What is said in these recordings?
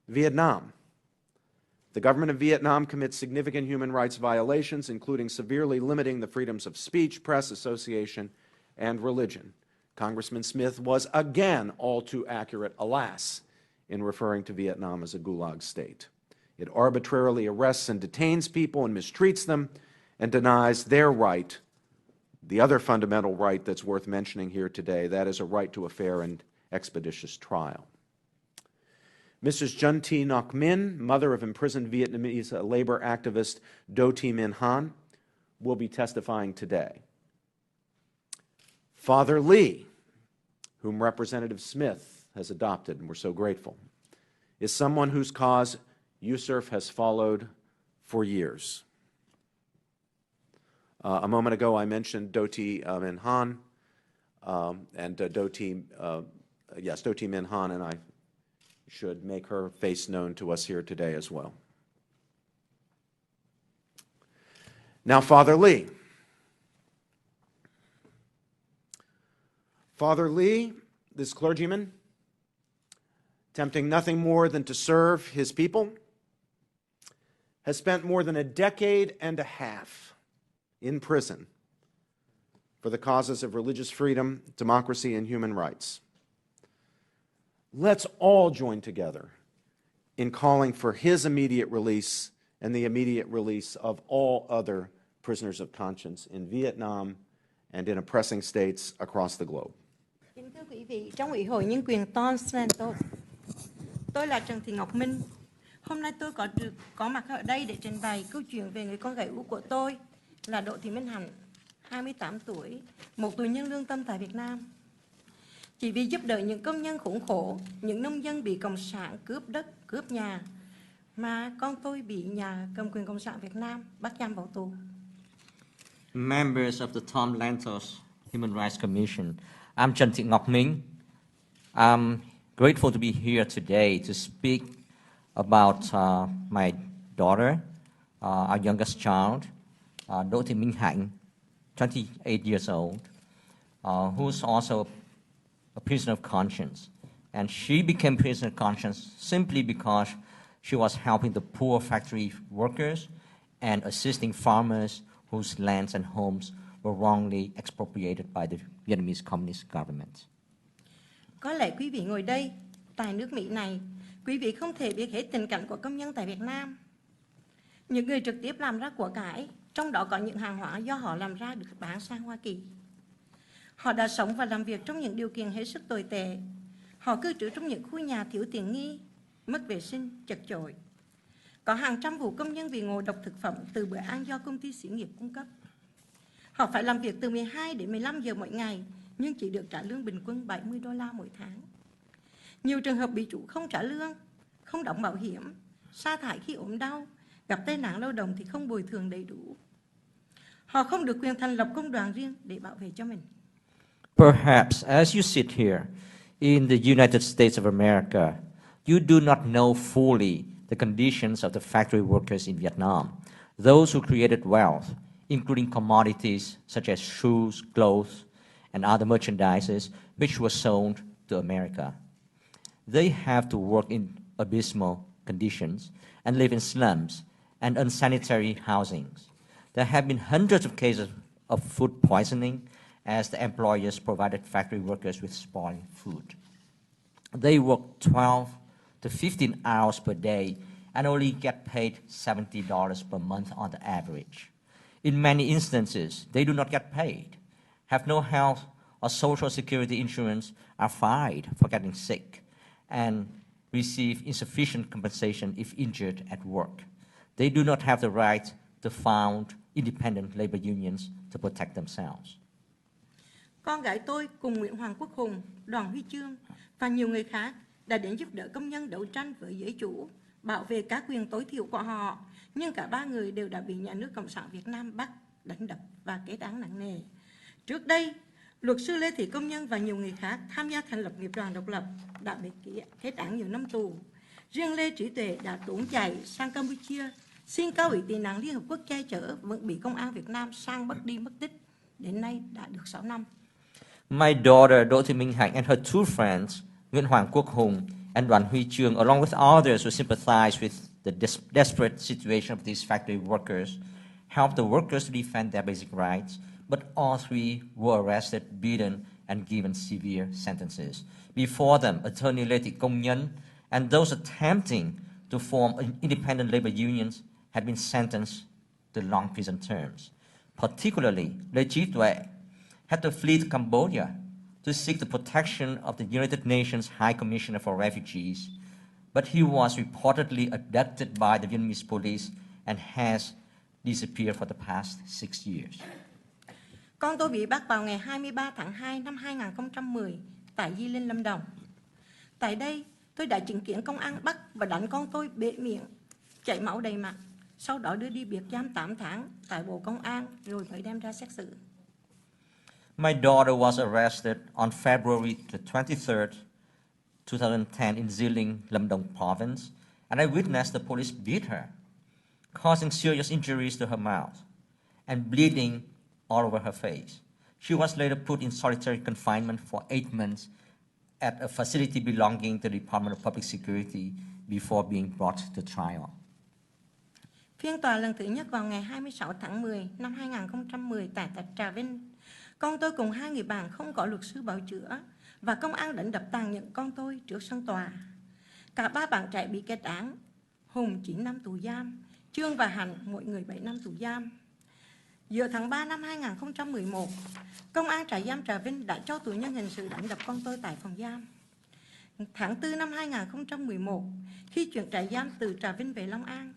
Vietnam. The government of Vietnam commits significant human rights violations, including severely limiting the freedoms of speech, press, association, and religion. Congressman Smith was again all too accurate, alas, in referring to Vietnam as a gulag state. It arbitrarily arrests and detains people and mistreats them and denies their right, the other fundamental right that's worth mentioning here today, that is a right to a fair and expeditious trial. Mrs. Jun T. Ngoc Minh, mother of imprisoned Vietnamese labor activist Do Thi Minh Han, will be testifying today. Father Lee, whom Representative Smith has adopted, and we're so grateful, is someone whose cause USCIRF has followed for years. A moment ago I mentioned Do Thi Minh Han, and Do Thi Minh Han, and I should make her face known to us here today as well. Now, Father Lee. Father Lee, this clergyman, attempting nothing more than to serve his people, has spent more than a decade and a half in prison for the causes of religious freedom, democracy, and human rights. Let's all join together in calling for his immediate release and the immediate release of all other prisoners of conscience in Vietnam and in oppressing states across the globe. Kính thưa quý vị, trong Ủy hội Nhân quyền Toronto, tôi là Trần Thị Ngọc Minh. Hôm nay tôi có mặt ở đây để trình bày câu chuyện về người con gái út của tôi là Đỗ Thị Minh Hạnh, 28 tuổi, một tù nhân lương tâm tại Việt Nam. Chỉ vì giúp đỡ những công nhân khốn khổ, những nông dân bị Cộng sản cướp đất, cướp nhà, mà con tôi bị nhà cầm quyền Cộng sản Việt Nam bắt giam vào tù. Members of the Tom Lantos Human Rights Commission, I'm Trần Thị Ngọc Minh. I'm grateful to be here today to speak about my daughter, our youngest child, Đỗ Thị Minh Hạnh, 28 years old, who's also a prisoner of conscience. And she became prisoner of conscience simply because she was helping the poor factory workers and assisting farmers whose lands and homes were wrongly expropriated by the Vietnamese Communist government. Có lẽ quý vị ngồi đây, tại nước Mỹ này, quý vị không thể biết hết tình cảnh của công nhân tại Việt Nam. Những người trực tiếp làm ra của cải, trong đó có những hàng hóa do họ làm ra được bán sang Hoa Kỳ. Họ đã sống và làm việc trong những điều kiện hết sức tồi tệ. Họ cư trú trong những khu nhà thiếu tiện nghi, mất vệ sinh, chật chội. Có hàng trăm vụ công nhân bị ngộ độc thực phẩm từ bữa ăn do công ty xí nghiệp cung cấp. Họ phải làm việc từ 12 đến 15 giờ mỗi ngày, nhưng chỉ được trả lương bình quân $70 mỗi tháng. Nhiều trường hợp bị chủ không trả lương, không đóng bảo hiểm, sa thải khi ốm đau, gặp tai nạn lao động thì không bồi thường đầy đủ. Họ không được quyền thành lập công đoàn riêng để bảo vệ cho mình. Perhaps as you sit here in the United States of America, you do not know fully the conditions of the factory workers in Vietnam, those who created wealth, including commodities such as shoes, clothes, and other merchandises which were sold to America. They have to work in abysmal conditions and live in slums and unsanitary housings. There have been hundreds of cases of food poisoning as the employers provided factory workers with spoiled food. They work 12 to 15 hours per day and only get paid $70 per month on the average. In many instances, they do not get paid, have no health or social security insurance, are fined for getting sick, and receive insufficient compensation if injured at work. They do not have the right to found independent labor unions to protect themselves. Con gái tôi cùng Nguyễn Hoàng Quốc Hùng, Đoàn Huy Chương và nhiều người khác đã đến giúp đỡ công nhân đấu tranh với giới chủ, bảo vệ các quyền tối thiểu của họ, nhưng cả ba người đều đã bị nhà nước Cộng sản Việt Nam bắt, đánh đập và kết án nặng nề. Trước đây, luật sư Lê Thị Công Nhân và nhiều người khác tham gia thành lập nghiệp đoàn độc lập đã bị kết án nhiều năm tù. Riêng Lê Trí Tuệ đã trốn chạy sang Campuchia, xin cao ủy tị nạn Liên Hợp Quốc che chở, vẫn bị công an Việt Nam sang bắt đi mất tích. Đến nay đã được 6 năm. My daughter, Đỗ Thị Minh Hạnh, and her two friends, Nguyễn Hoàng Quốc Hùng and Đoàn Huy Chương, along with others who sympathized with the desperate situation of these factory workers, helped the workers to defend their basic rights, but all three were arrested, beaten, and given severe sentences. Before them, attorney Lê Thị Công Nhân and those attempting to form independent labor unions had been sentenced to long prison terms. Particularly, Lê Trí Tuệ had to flee to Cambodia to seek the protection of the United Nations High Commissioner for Refugees, but he was reportedly abducted by the Vietnamese police and has disappeared for the past 6 years. Con tôi bị bắt vào ngày 23 tháng 2 năm 2010 tại Di Linh, Lâm Đồng. Tại đây, tôi đã chứng kiến công an bắt và đánh con tôi bể miệng, chảy máu đầy mặt, sau đó đưa đi biệt giam 8 tháng tại Bộ Công an rồi mới đem ra xét xử. My daughter was arrested on February the 23rd, 2010 in Di Lâm Đồng province, and I witnessed the police beat her, causing serious injuries to her mouth and bleeding all over her face. She was later put in solitary confinement for 8 months at a facility belonging to the Department of Public Security before being brought to trial. Phiên tòa lần thứ nhất vào ngày 26 tháng 10 năm 2010 tại Trà Vinh. Con tôi cùng 2 người bạn không có luật sư bảo chữa và công an đánh đập tàn nhẫn con tôi trước sân tòa. Cả 3 bạn trẻ bị kết án, Hùng 9 năm tù giam, Trương và Hạnh mỗi người 7 năm tù giam. Giữa tháng 3 năm 2011, Công an trại giam Trà Vinh đã cho tù nhân hình sự đánh đập con tôi tại phòng giam. Tháng 4 năm 2011, khi chuyển trại giam từ Trà Vinh về Long An,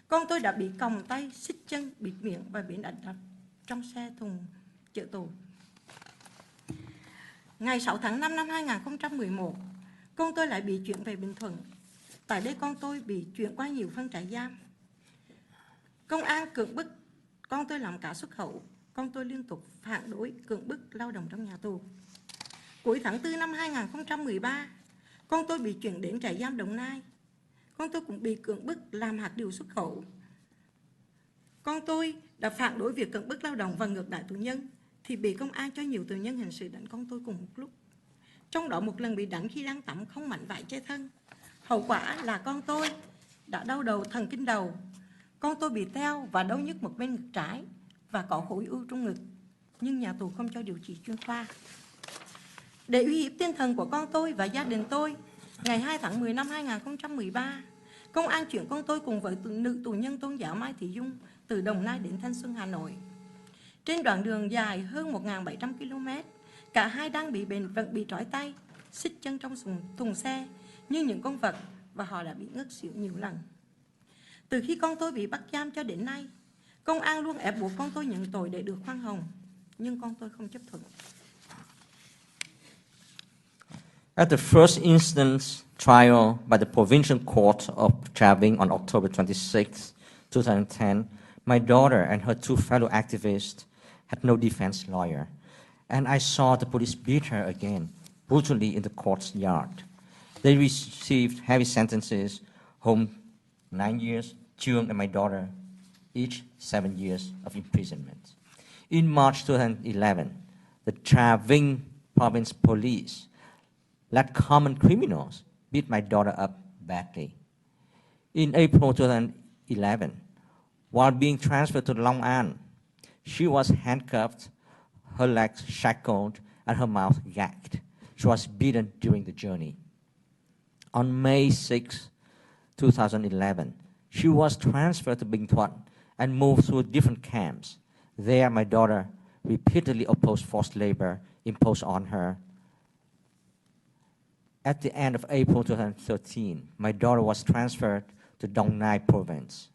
con tôi đã bị còng tay, xích chân, bịt miệng và bị đánh đập trong xe thùng chở tù. Ngày 6 tháng 5 năm 2011, con tôi lại bị chuyển về Bình Thuận. Tại đây con tôi bị chuyển qua nhiều phân trại giam. Công an cưỡng bức con tôi làm cá xuất khẩu. Con tôi liên tục phản đối cưỡng bức lao động trong nhà tù. Cuối tháng 4 năm 2013, con tôi bị chuyển đến trại giam Đồng Nai. Con tôi cũng bị cưỡng bức làm hạt điều xuất khẩu. Con tôi đã phản đối việc cưỡng bức lao động và ngược đãi tù nhân, thì bị công an cho nhiều tù nhân hình sự đánh con tôi cùng một lúc. Trong đó một lần bị đánh khi đang tắm không mảnh vải che thân. Hậu quả là con tôi đã đau đầu, thần kinh đầu. Con tôi bị teo và đau nhức một bên ngực trái và có khối u trong ngực, nhưng nhà tù không cho điều trị chuyên khoa. Để uy hiếp tinh thần của con tôi và gia đình tôi, ngày 2 tháng 10 năm 2013, công an chuyển con tôi cùng với nữ tù nhân tôn giáo Mai Thị Dung từ Đồng Nai đến Thanh Xuân, Hà Nội. Trên đoạn đường dài hơn 1.700 km, cả hai đang vẫn bị trói tay, xích chân trong thùng xe như những con vật và họ đã bị ngất xỉu nhiều lần. Từ khi con tôi bị bắt giam cho đến nay, công an luôn ép buộc con tôi nhận tội để được khoan hồng, nhưng con tôi không chấp thuận. At the first instance trial by the Provincial Court of Trà Vinh on October 26, 2010, my daughter and her 2 fellow activists had no defense lawyer, and I saw the police beat her again, brutally in the court's yard. They received heavy sentences, Home 9 years, Trương and my daughter, each 7 years of imprisonment. In March 2011, the Trà Vinh Province Police let common criminals beat my daughter up badly. In April 2011, while being transferred to Long An, she was handcuffed, her legs shackled, and her mouth gagged. She was beaten during the journey. On May 6, 2011, she was transferred to Bình Thuận and moved through different camps. There, my daughter repeatedly opposed forced labor imposed on her. At the end of April 2013, my daughter was transferred to Dong Nai province,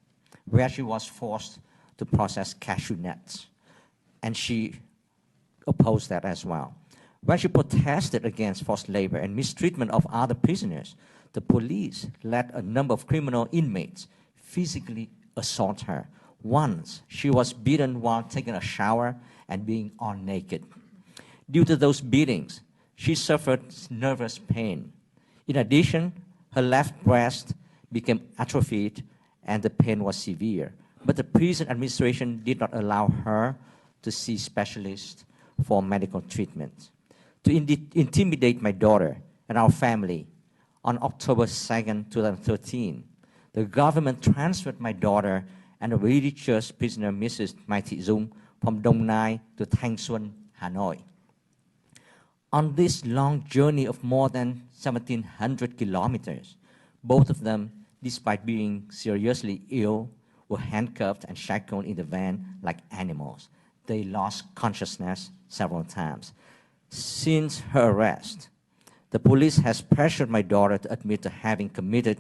where she was forced to process cashew nuts, and she opposed that as well. When she protested against forced labor and mistreatment of other prisoners, the police let a number of criminal inmates physically assault her. Once, she was beaten while taking a shower and being all naked. Due to those beatings, she suffered nervous pain. In addition, her left breast became atrophied and the pain was severe. But the prison administration did not allow her to see specialists for medical treatment. To intimidate my daughter and our family, On October 2nd, 2013, the government transferred my daughter and a religious prisoner, Mrs. Mai Thị Dung, from Dong Nai to Thanh Xuân, Hanoi. On this long journey of more than 1,700 kilometers, both of them, despite being seriously ill, were handcuffed and shackled in the van like animals. They lost consciousness several times. Since her arrest, the police has pressured my daughter to admit to having committed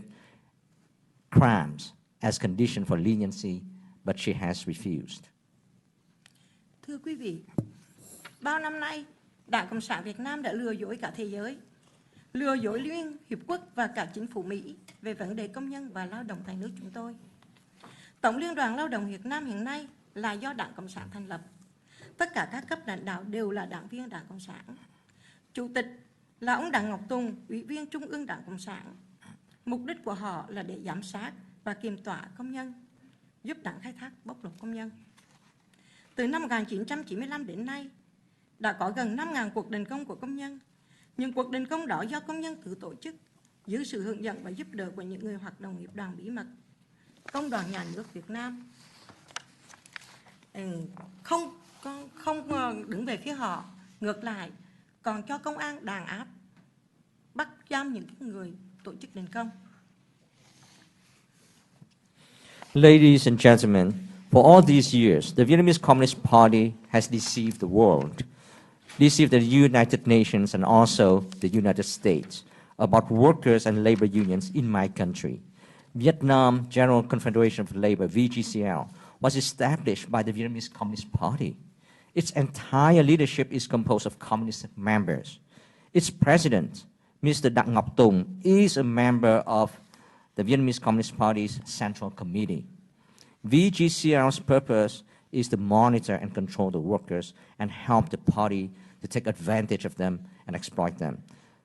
crimes as condition for leniency, but she has refused. Thưa quý vị, bao năm nay, Đảng Cộng sản Việt Nam đã lừa dối cả thế giới, lừa dối Liên Hiệp Quốc và cả chính phủ Mỹ về vấn đề công nhân và lao động tại nước chúng tôi. Tổng Liên đoàn Lao động Việt Nam hiện nay là do Đảng Cộng sản thành lập. Tất cả các cấp lãnh đạo đều là đảng viên Đảng Cộng sản. Chủ tịch là ông Đặng Ngọc Tùng, Ủy viên Trung ương Đảng Cộng sản. Mục đích của họ là để giám sát và kiểm tỏa công nhân, giúp đảng khai thác bóc lột công nhân. Từ năm 1995 đến nay, đã có gần 5.000 cuộc đình công của công nhân. Những cuộc đình công đó do công nhân tự tổ chức, dưới sự hướng dẫn và giúp đỡ của những người hoạt động nghiệp đoàn bí mật. Công đoàn Nhà nước Việt Nam không đứng về phía họ, ngược lại còn cho công an đàn áp, bắt giam những người tổ chức đình công. Ladies and gentlemen, for all these years, the Vietnamese Communist Party has deceived the world, deceived the United Nations and also the United States about workers and labor unions in my country. Vietnam General Confederation of Labor, VGCL, was established by the Vietnamese Communist Party. Its entire leadership is composed of communist members. Its president, Mr. Đặng Ngọc Tùng, is a member of the Vietnamese Communist Party's Central Committee. VGCL's purpose is to monitor and control the workers and help the party to take advantage of them and exploit them.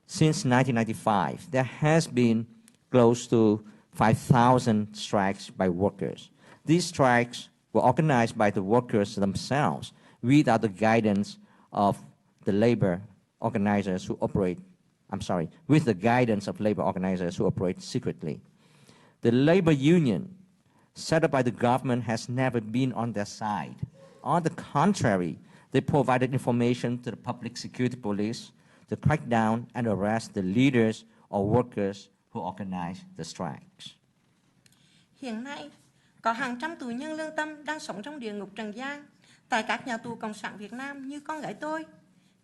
Since 1995, there has been close to 5,000 strikes by workers. These strikes were organized by the workers themselves without the guidance of the labor organizers who operate, with the guidance of labor organizers who operate secretly. The labor union set up by the government has never been on their side. On the contrary, they provided information to the public security police to crack down and arrest the leaders or workers who organized the strikes. Hiện nay, có hàng trăm tù nhân lương tâm đang sống trong địa ngục trần gian tại các nhà tù Cộng sản Việt Nam như con gái tôi,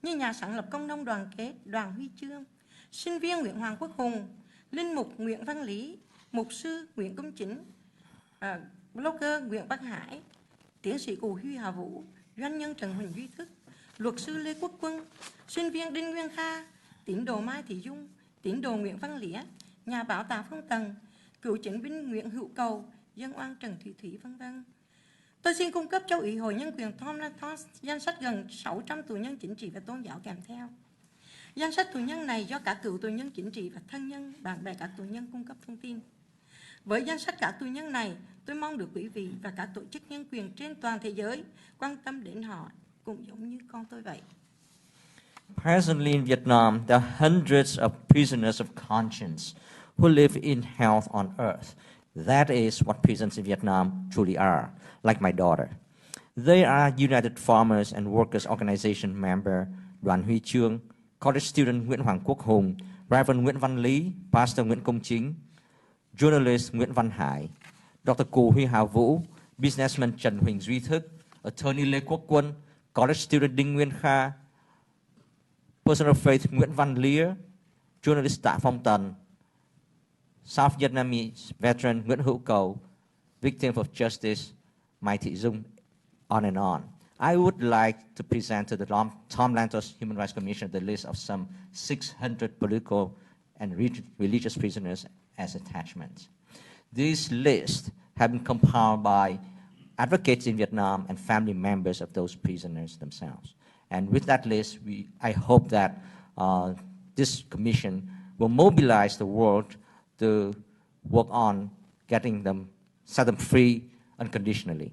như nhà sáng lập Công nông Đoàn kết Đoàn Huy Chương, sinh viên Nguyễn Hoàng Quốc Hùng, linh mục Nguyễn Văn Lý, mục sư Nguyễn Công Chính, blogger Nguyễn Bắc Hải, tiến sĩ Cụ Huy Hà Vũ, doanh nhân Trần Huỳnh Duy Thức, luật sư Lê Quốc Quân, sinh viên Đinh Nguyên Kha, tín đồ Mai Thị Dung, tín đồ Nguyễn Văn Lĩa, nhà báo Tạ Phong Tần, cựu chiến binh Nguyễn Hữu Cầu, dân oan Trần Thủy Thủy, v.v. Tôi xin cung cấp cho Ủy hội Nhân quyền Thomlathos danh sách gần 600 tù nhân chính trị và tôn giáo kèm theo. Danh sách tù nhân này do các cựu tù nhân chính trị và thân nhân, bạn bè các tù nhân cung cấp thông tin. Với danh sách các tù nhân này, tôi mong được quý vị và các tổ chức nhân quyền trên toàn thế giới quan tâm đến họ, cũng giống như con tôi vậy. Presently in Vietnam, there are hundreds of prisoners of conscience who live in hell on earth. That is what prisons in Vietnam truly are, like my daughter. They are United Farmers and Workers Organization member Đoàn Huy Chương, college student Nguyễn Hoàng Quốc Hùng, Reverend Nguyễn Văn Lý, Pastor Nguyễn Công Chính, journalist Nguyễn Văn Hải, Dr. Cụ Huy Hà Vũ, businessman Trần Huỳnh Duy Thức, attorney Lê Quốc Quân, college student Đinh Nguyên Kha, person of faith Nguyễn Văn Lĩa, journalist Tạ Phong Tần, South Vietnamese veteran Nguyễn Hữu Cầu, victim of justice Mai Thị Dung, on and on. I would like to present to the Tom Lantos Human Rights Commission the list of some 600 political and religious prisoners as attachments. These lists have been compiled by advocates in Vietnam and family members of those prisoners themselves. And with that list, I hope that this commission will mobilize the world to work on getting them, set them free unconditionally.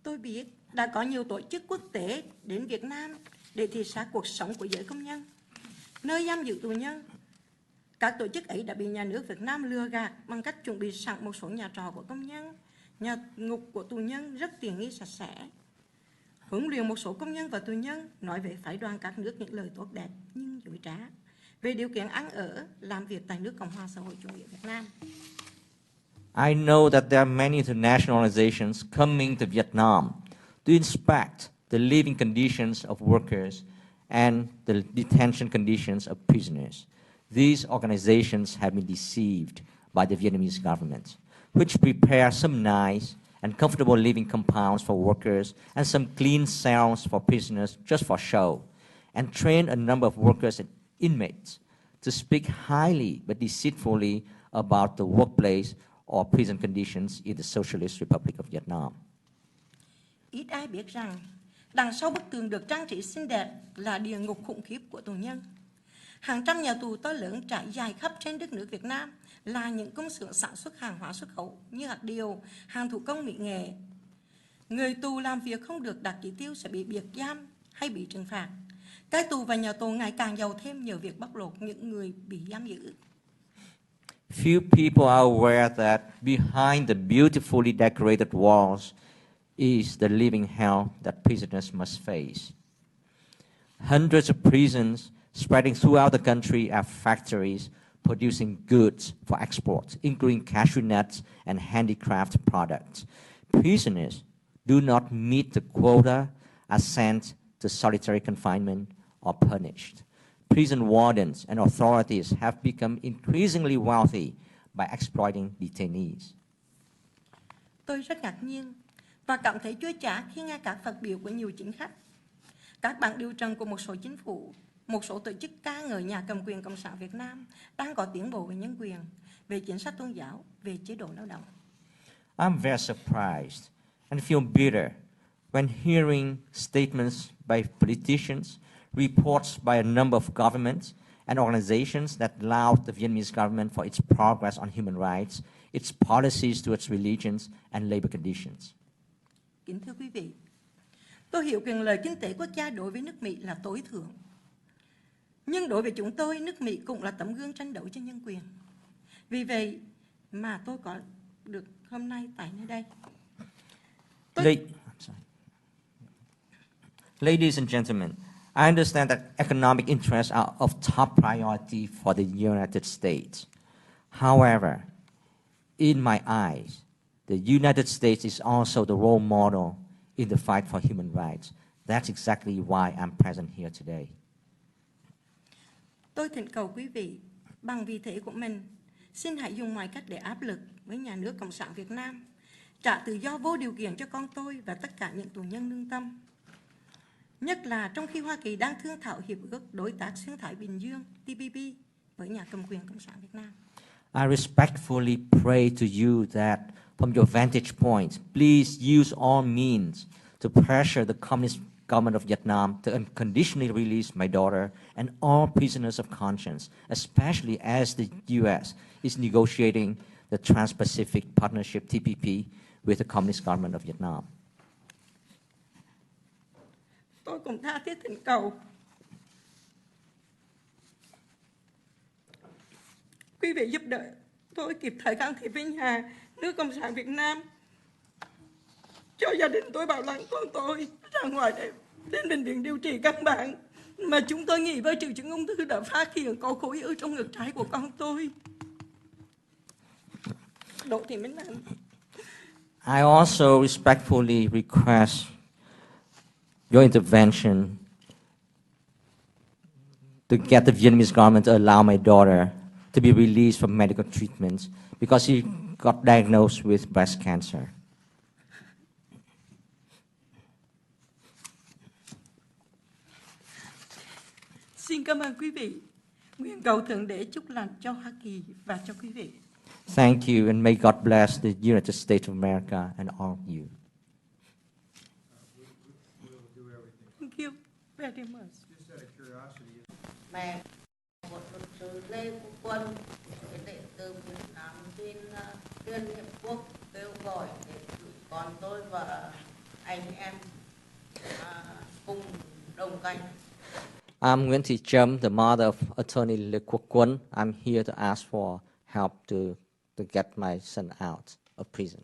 Tôi biết đã có nhiều tổ chức quốc tế đến Việt Nam để thị sát cuộc sống của giới công nhân, nơi giam giữ tù nhân, Các tổ chức ấy đã bị nhà nước Việt Nam lừa gạt bằng cách chuẩn bị sẵn một số nhà trọ của công nhân, nhà ngục của tù nhân rất tiện nghi sạch sẽ, huấn luyện một số công nhân và tù nhân nói về phái đoàn các nước những lời tốt đẹp nhưng dối trá về điều kiện ăn ở, làm việc tại nước Cộng hòa xã hội chủ nghĩa Việt Nam. I know that there are many international organizations coming to Vietnam to inspect the living conditions of workers and the detention conditions of prisoners. These organizations have been deceived by the Vietnamese government, which prepare some nice and comfortable living compounds for workers and some clean cells for prisoners just for show, and train a number of workers and inmates to speak highly but deceitfully about the workplace or prison conditions in the Socialist Republic of Vietnam. Ít ai biết rằng đằng sau bức tường được trang trí xinh đẹp là địa ngục khủng khiếp của tù nhân. Hàng trăm nhà tù to lớn trải dài khắp trên đất nước Việt Nam là những công xưởng sản xuất hàng hóa xuất khẩu như hạt điều, hàng thủ công mỹ nghệ. Người tù làm việc không được đạt chỉ tiêu sẽ bị biệt giam hay bị trừng phạt. Cai tù và nhà tù ngày càng giàu thêm nhờ việc bóc lột những người bị giam giữ. Few people are aware that behind the beautifully decorated walls is the living hell that prisoners must face. Hundreds of prisons spreading throughout the country are factories producing goods for export, including cashew nuts and handicraft products. Prisoners do not meet the quota, are sent to solitary confinement or punished. Prison wardens and authorities have become increasingly wealthy by exploiting detainees. Tôi rất ngạc nhiên và cảm thấy chua chát khi nghe các phát biểu của nhiều chính khách, các bảng điều trần của một số chính phủ, một số tổ chức ca ngợi nhà cầm quyền Cộng sản Việt Nam đang có tiến bộ về nhân quyền, về chính sách tôn giáo, về chế độ lao động. I'm very surprised and feel bitter when hearing statements by politicians, reports by a number of governments and organizations that laud the Vietnamese government for its progress on human rights, its policies towards religions and labor conditions. Kính thưa quý vị, tôi hiểu quyền lợi kinh tế quốc gia đối với nước Mỹ là tối thượng. Nhưng đối với chúng tôi, nước Mỹ cũng là tấm gương tranh đấu cho nhân quyền. Vì vậy mà tôi có được hôm nay tại nơi đây. Ladies and gentlemen, I understand that economic interests are of top priority for the United States. However, in my eyes, the United States is also the role model in the fight for human rights. That's exactly why I'm present here today. Tôi thỉnh cầu quý vị, bằng vị thế của mình, xin hãy dùng mọi cách để áp lực với nhà nước Cộng sản Việt Nam, trả tự do vô điều kiện cho con tôi và tất cả những tù nhân lương tâm. Nhất là trong khi Hoa Kỳ đang thương thảo hiệp ước đối tác xuyên Thái Bình Dương TPP với nhà cầm quyền Cộng sản Việt Nam. I respectfully pray to you that, from your vantage point, please use all means to pressure the Communist government of Vietnam to unconditionally release my daughter and all prisoners of conscience, especially as the U.S. is negotiating the Trans-Pacific Partnership TPP with the Communist government of Vietnam. Tôi cũng tha thiết thỉnh cầu quý vị giúp đỡ tôi kịp thời can thiệp với nhà nước Cộng sản Việt Nam cho gia đình tôi bảo lãnh con tôi ra ngoài để đến bệnh viện điều trị căn bản mà chúng tôi nghĩ với triệu chứng ung thư đã phát hiện có khối u trong ngực trái của con tôi. Đỗ Thị Minh Anh. I also respectfully request your intervention to get the Vietnamese government to allow my daughter to be released from medical treatment because she got diagnosed with breast cancer. Xin cảm ơn quý vị. Nguyện cầu Thượng Đế chúc lành cho Hoa Kỳ và cho quý vị. Thank you, and may God bless the United States of America and all of you. Thank you very much. Mẹ của luật sư Lê Quốc Quân, đệ tử Việt Nam xin Liên Hiệp Quốc kêu gọi để gửi con tôi và anh em cùng đồng cảnh. I'm Nguyễn Thị Trâm, the mother of attorney Lê Quốc. I'm here to ask for help to get my son out of prison.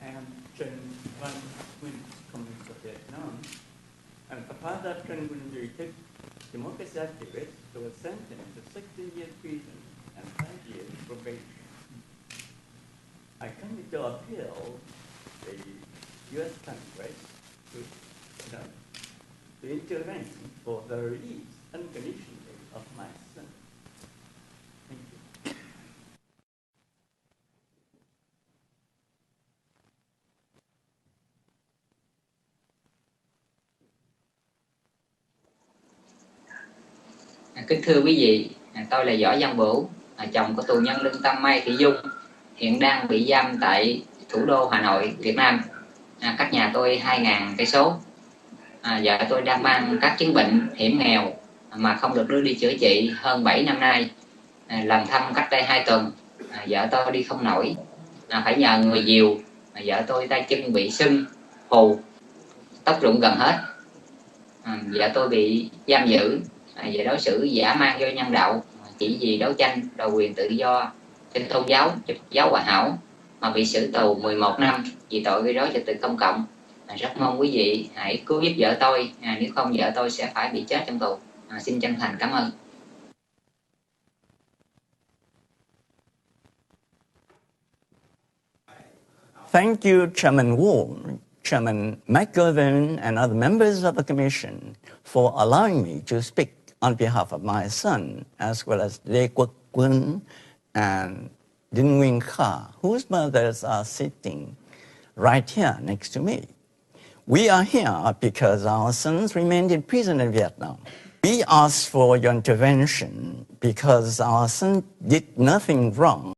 I'm Trần Văn Nguyên, Communist of Vietnam. And a father Trần Văn Nguyên democracy activist who was sentenced to 16 years prison and 5 years probation. I come to appeal the U.S. Congress to intervene for the release unconditionally of my son. Thank you. Kính thưa quý vị, tôi là Võ Văn Bửu, chồng của tù nhân Lương Tâm Mai Thị Dung, hiện đang bị giam tại thủ đô Hà Nội, Việt Nam, cách nhà tôi 2.000 cây số. Vợ tôi đang mang các chứng bệnh hiểm nghèo mà không được đưa đi chữa trị hơn 7 năm nay. Lần thăm cách đây 2 tuần, vợ tôi đi không nổi, phải nhờ người dìu. Vợ tôi tay chân bị sưng, phù, tóc rụng gần hết. Vợ tôi bị giam giữ về đối xử dã man vô nhân đạo, chỉ vì đấu tranh đòi quyền tự do trên tôn giáo, giáo hòa hảo mà bị xử tù 11 năm vì tội gây rối trật tự công cộng. Rất mong quý vị hãy cứu giúp vợ tôi, nếu không vợ tôi sẽ phải bị chết trong tù. Xin chân thành cảm ơn. Thank you, Chairman Wu, Chairman McGovern, and other members of the Commission for allowing me to speak on behalf of my son, as well as Lê Quốc and Đinh Nguyên Kha, whose mothers are sitting right here next to me. We are here because our sons remained in prison in Vietnam. We asked for your intervention because our son did nothing wrong.